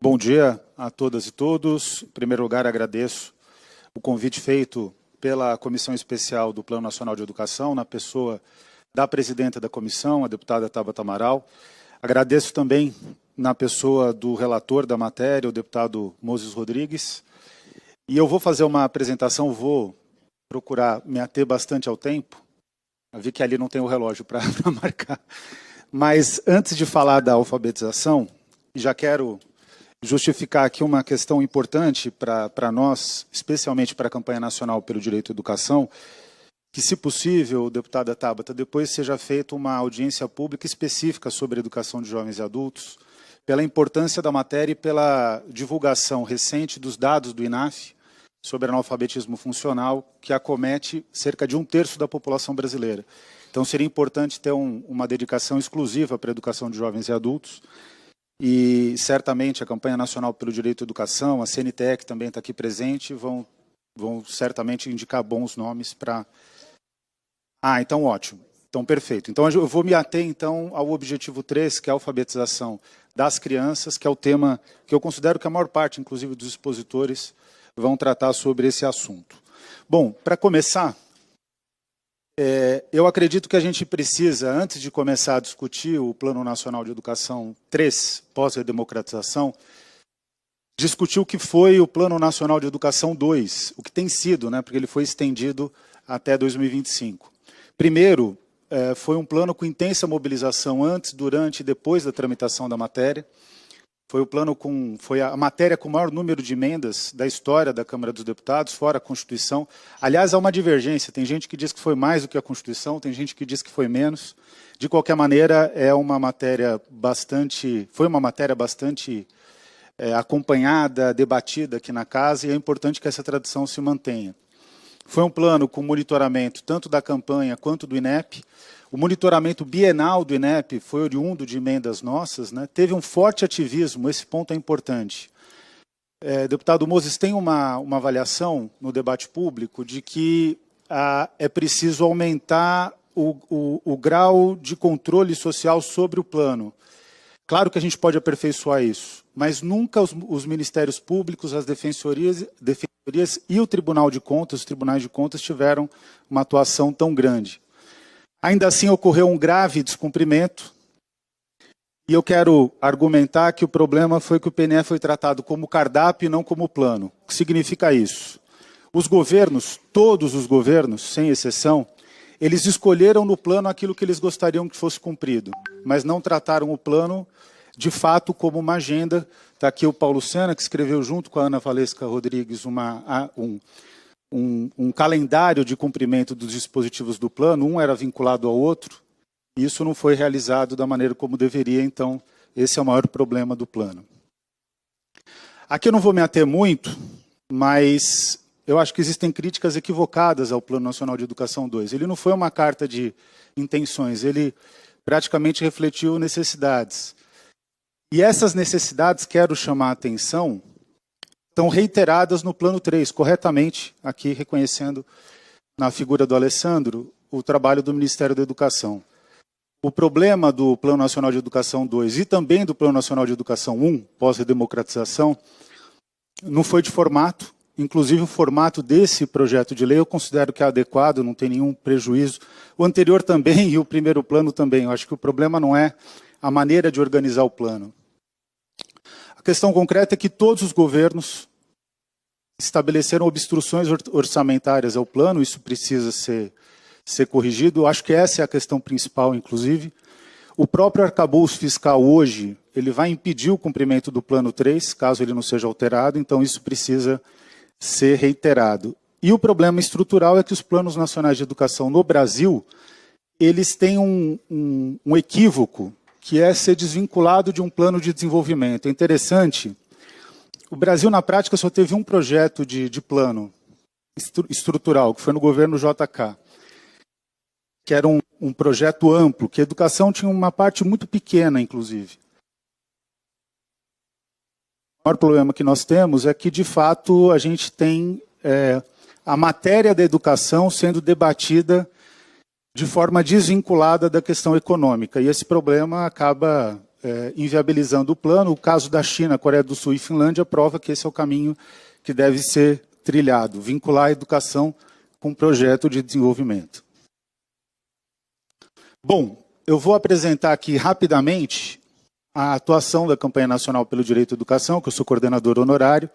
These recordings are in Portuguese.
Bom dia a todas e todos. Em primeiro lugar, agradeço o convite feito pela Comissão Especial do Plano Nacional de Educação, na pessoa da presidenta da comissão, a deputada Tabata Amaral. Agradeço também na pessoa do relator da matéria, o deputado Moses Rodrigues. E eu vou fazer uma apresentação, vou procurar me ater bastante ao tempo. Eu vi que ali não tem o relógio para marcar. Mas antes de falar da alfabetização, já quero justificar aqui uma questão importante para nós, especialmente para a campanha nacional pelo direito à educação, que, se possível, deputada Tabata, depois seja feita uma audiência pública específica sobre a educação de jovens e adultos, pela importância da matéria e pela divulgação recente dos dados do INAF sobre analfabetismo funcional, que acomete cerca de 1/3 da população brasileira. Então, seria importante ter uma dedicação exclusiva para a educação de jovens e adultos. E, certamente, a campanha nacional pelo direito à educação, a CNTE, que também está aqui presente, vão certamente indicar bons nomes para... então ótimo. Então, perfeito. Então, eu vou me ater, então, ao objetivo 3, que é a alfabetização das crianças, que é o tema que eu considero que a maior parte, inclusive, dos expositores vão tratar sobre esse assunto. Bom, para começar, eu acredito que a gente precisa, antes de começar a discutir o Plano Nacional de Educação 3, pós-redemocratização, discutir o que foi o Plano Nacional de Educação 2, o que tem sido, né, porque ele foi estendido até 2025. Primeiro, foi um plano com intensa mobilização antes, durante e depois da tramitação da matéria. Foi a matéria com o maior número de emendas da história da Câmara dos Deputados, fora a Constituição. Aliás, há uma divergência. Tem gente que diz que foi mais do que a Constituição, tem gente que diz que foi menos. De qualquer maneira, foi uma matéria bastante acompanhada, debatida aqui na casa, e é importante que essa tradição se mantenha. Foi um plano com monitoramento tanto da campanha quanto do INEP. O monitoramento bienal do INEP foi oriundo de emendas nossas, né? Teve um forte ativismo, esse ponto é importante. Deputado Moses, tem uma avaliação no debate público de que é preciso aumentar o grau de controle social sobre o plano. Claro que a gente pode aperfeiçoar isso, mas nunca os ministérios públicos, as defensorias e o Tribunal de Contas, os tribunais de contas tiveram uma atuação tão grande. Ainda assim, ocorreu um grave descumprimento, e eu quero argumentar que o problema foi que o PNE foi tratado como cardápio e não como plano. O que significa isso? Os governos, todos os governos, sem exceção, eles escolheram no plano aquilo que eles gostariam que fosse cumprido, mas não trataram o plano, de fato, como uma agenda. Está aqui o Paulo Sena, que escreveu junto com a Ana Valesca Rodrigues um calendário de cumprimento dos dispositivos do plano, um era vinculado ao outro, e isso não foi realizado da maneira como deveria, então esse é o maior problema do plano. Aqui eu não vou me ater muito, mas eu acho que existem críticas equivocadas ao Plano Nacional de Educação 2. Ele não foi uma carta de intenções, ele praticamente refletiu necessidades. E essas necessidades, quero chamar a atenção, estão reiteradas no Plano 3, corretamente, aqui reconhecendo na figura do Alessandro o trabalho do Ministério da Educação. O problema do Plano Nacional de Educação 2 e também do Plano Nacional de Educação 1, pós-redemocratização, não foi de formato, inclusive o formato desse projeto de lei eu considero que é adequado, não tem nenhum prejuízo. O anterior também e o primeiro plano também. Eu acho que o problema não é a maneira de organizar o plano. A questão concreta é que todos os governos estabeleceram obstruções orçamentárias ao plano, isso precisa ser corrigido. Eu acho que essa é a questão principal, inclusive. O próprio arcabouço fiscal hoje, ele vai impedir o cumprimento do Plano 3, caso ele não seja alterado, então isso precisa ser reiterado. E o problema estrutural é que os planos nacionais de educação no Brasil, eles têm um equívoco, que é ser desvinculado de um plano de desenvolvimento. É interessante, o Brasil, na prática, só teve um projeto de plano estrutural, que foi no governo JK, que era um projeto amplo, que a educação tinha uma parte muito pequena, inclusive. O maior problema que nós temos é que, de fato, a gente tem a matéria da educação sendo debatida de forma desvinculada da questão econômica. E esse problema acaba inviabilizando o plano. O caso da China, Coreia do Sul e Finlândia prova que esse é o caminho que deve ser trilhado, vincular a educação com um projeto de desenvolvimento. Bom, eu vou apresentar aqui rapidamente a atuação da Campanha Nacional pelo Direito à Educação, que eu sou coordenador honorário.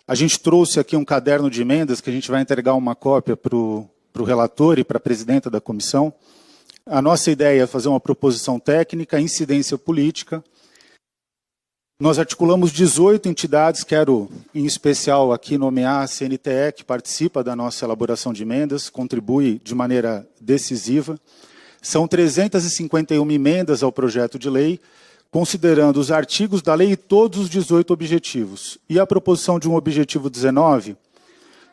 A gente trouxe aqui um caderno de emendas que a gente vai entregar uma cópia para o relator e para a presidenta da comissão. A nossa ideia é fazer uma proposição técnica, incidência política. Nós articulamos 18 entidades, quero em especial aqui nomear a CNTE, que participa da nossa elaboração de emendas, contribui de maneira decisiva. São 351 emendas ao projeto de lei, considerando os artigos da lei e todos os 18 objetivos. E a proposição de um objetivo 19,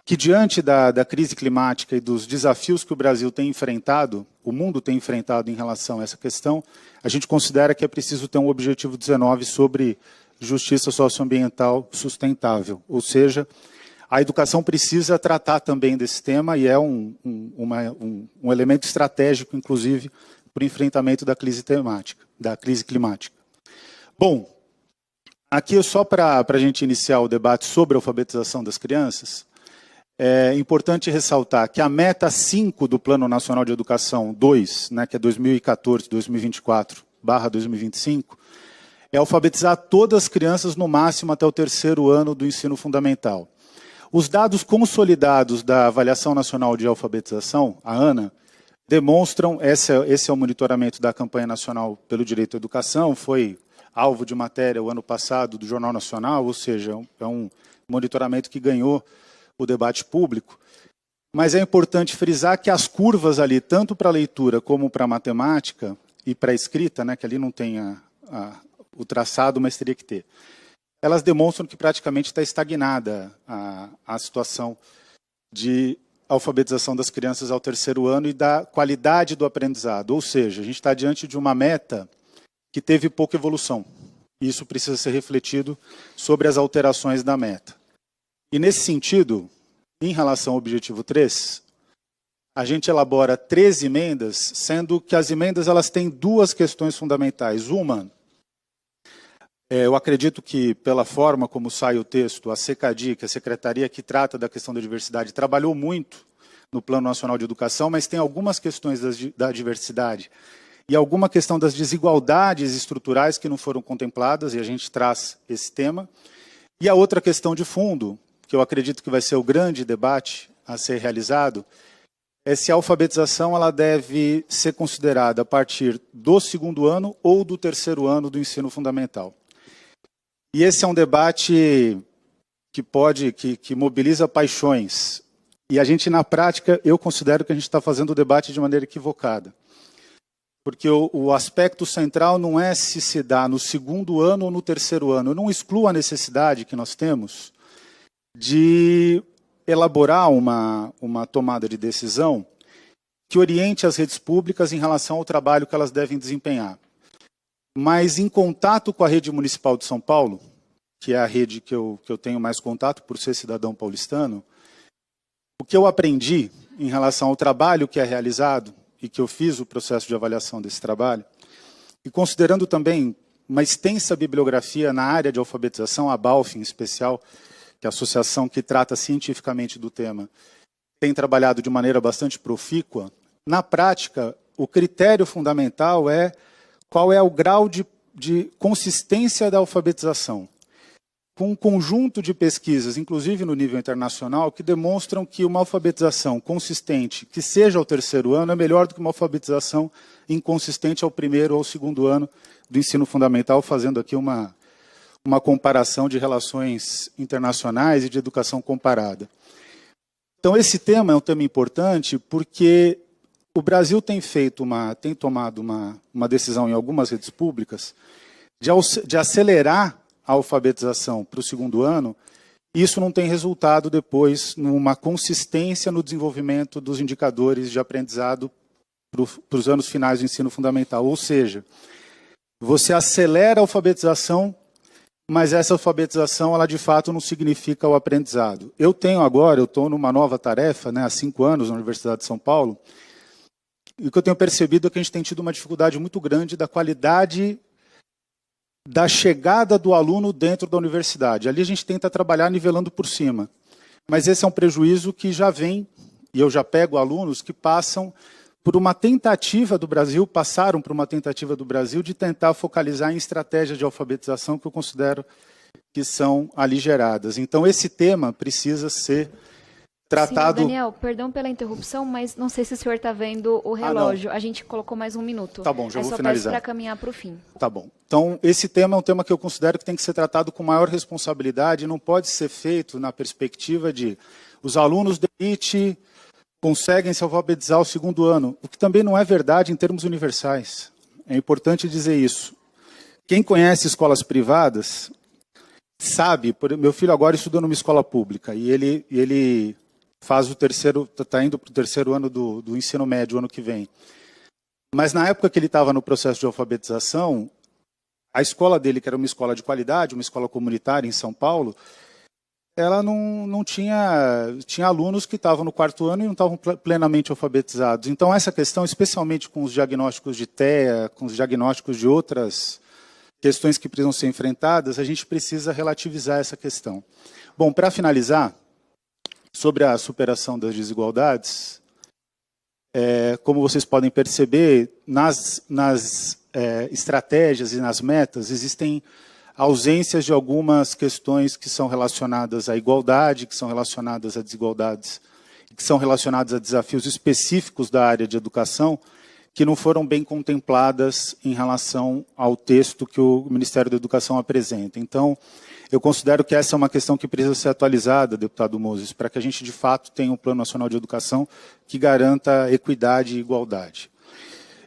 que diante da crise climática e dos desafios que o Brasil tem enfrentado, o mundo tem enfrentado em relação a essa questão, a gente considera que é preciso ter um objetivo 19 sobre justiça socioambiental sustentável. Ou seja, a educação precisa tratar também desse tema e é um elemento estratégico, inclusive, para o enfrentamento da crise climática. Bom, aqui só para a gente iniciar o debate sobre a alfabetização das crianças, é importante ressaltar que a meta 5 do Plano Nacional de Educação 2, né, que é 2014-2024/2025, é alfabetizar todas as crianças no máximo até o 3º ano do ensino fundamental. Os dados consolidados da Avaliação Nacional de Alfabetização, a ANA, demonstram, esse é o monitoramento da Campanha Nacional pelo Direito à Educação, foi alvo de matéria o ano passado do Jornal Nacional, ou seja, é um monitoramento que ganhou o debate público, mas é importante frisar que as curvas ali, tanto para a leitura como para a matemática e para a escrita, né, que ali não tem o traçado, mas teria que ter, elas demonstram que praticamente está estagnada a situação de alfabetização das crianças ao 3º ano e da qualidade do aprendizado. Ou seja, a gente está diante de uma meta que teve pouca evolução. Isso precisa ser refletido sobre as alterações da meta. E nesse sentido, em relação ao objetivo 3, a gente elabora 13 emendas, sendo que as emendas elas têm 2 questões fundamentais. Uma, eu acredito que, pela forma como sai o texto, a SECADI, que é a Secretaria que trata da questão da diversidade, trabalhou muito no Plano Nacional de Educação, mas tem algumas questões da diversidade e alguma questão das desigualdades estruturais que não foram contempladas, e a gente traz esse tema. E a outra questão de fundo, que eu acredito que vai ser o grande debate a ser realizado, é se a alfabetização ela deve ser considerada a partir do 2º ano ou do 3º ano do ensino fundamental. E esse é um debate que mobiliza paixões. E a gente, na prática, eu considero que a gente está fazendo o debate de maneira equivocada. Porque o aspecto central não é se dá no 2º ano ou no 3º ano. Eu não excluo a necessidade que nós temos de elaborar uma tomada de decisão que oriente as redes públicas em relação ao trabalho que elas devem desempenhar. Mas em contato com a rede municipal de São Paulo, que é a rede que eu tenho mais contato por ser cidadão paulistano, o que eu aprendi em relação ao trabalho que é realizado e que eu fiz o processo de avaliação desse trabalho, e considerando também uma extensa bibliografia na área de alfabetização, a BALF em especial, que é a associação que trata cientificamente do tema, tem trabalhado de maneira bastante profícua, na prática, o critério fundamental é qual é o grau de consistência da alfabetização, com um conjunto de pesquisas, inclusive no nível internacional, que demonstram que uma alfabetização consistente, que seja ao 3º ano, é melhor do que uma alfabetização inconsistente ao 1º ou ao 2º ano do ensino fundamental, fazendo aqui uma comparação de relações internacionais e de educação comparada. Então, esse tema é um tema importante porque o Brasil tem tomado uma decisão em algumas redes públicas de acelerar a alfabetização para o 2º ano, e isso não tem resultado depois numa consistência no desenvolvimento dos indicadores de aprendizado para os anos finais do ensino fundamental. Ou seja, você acelera a alfabetização, mas essa alfabetização, ela de fato não significa o aprendizado. Eu estou numa nova tarefa, né, há 5 anos na Universidade de São Paulo, e o que eu tenho percebido é que a gente tem tido uma dificuldade muito grande da qualidade da chegada do aluno dentro da universidade. Ali a gente tenta trabalhar nivelando por cima. Mas esse é um prejuízo que já vem, e eu já pego alunos que passam por uma tentativa do Brasil, passaram por uma tentativa do Brasil de tentar focalizar em estratégias de alfabetização que eu considero que são aligeradas. Então, esse tema precisa ser tratado... Sim, Daniel, perdão pela interrupção, mas não sei se o senhor está vendo o relógio. A gente colocou mais um minuto. Tá bom, já vou finalizar. É só para caminhar para o fim. Tá bom. Então, esse tema é um tema que eu considero que tem que ser tratado com maior responsabilidade, não pode ser feito na perspectiva de os alunos da elite conseguem se alfabetizar ao segundo ano, o que também não é verdade em termos universais. É importante dizer isso. Quem conhece escolas privadas sabe, meu filho agora estuda numa escola pública e ele faz o terceiro, está indo para o terceiro ano do ensino médio ano que vem. Mas na época que ele estava no processo de alfabetização, a escola dele, que era uma escola de qualidade, uma escola comunitária em São Paulo, ela não tinha alunos que estavam no quarto ano e não estavam plenamente alfabetizados. Então, essa questão, especialmente com os diagnósticos de TEA, com os diagnósticos de outras questões que precisam ser enfrentadas, a gente precisa relativizar essa questão. Bom, para finalizar, sobre a superação das desigualdades, como vocês podem perceber, nas estratégias e nas metas, existem ausências de algumas questões que são relacionadas à igualdade, que são relacionadas a desigualdades, que são relacionadas a desafios específicos da área de educação, que não foram bem contempladas em relação ao texto que o Ministério da Educação apresenta. Então, eu considero que essa é uma questão que precisa ser atualizada, deputado Moses, para que a gente, de fato, tenha um Plano Nacional de Educação que garanta equidade e igualdade.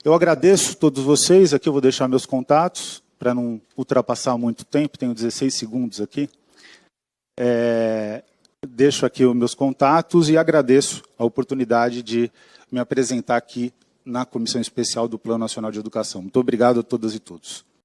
Eu agradeço a todos vocês, aqui eu vou deixar meus contatos, para não ultrapassar muito tempo, tenho 16 segundos aqui. Deixo aqui os meus contatos e agradeço a oportunidade de me apresentar aqui na Comissão Especial do Plano Nacional de Educação. Muito obrigado a todas e todos.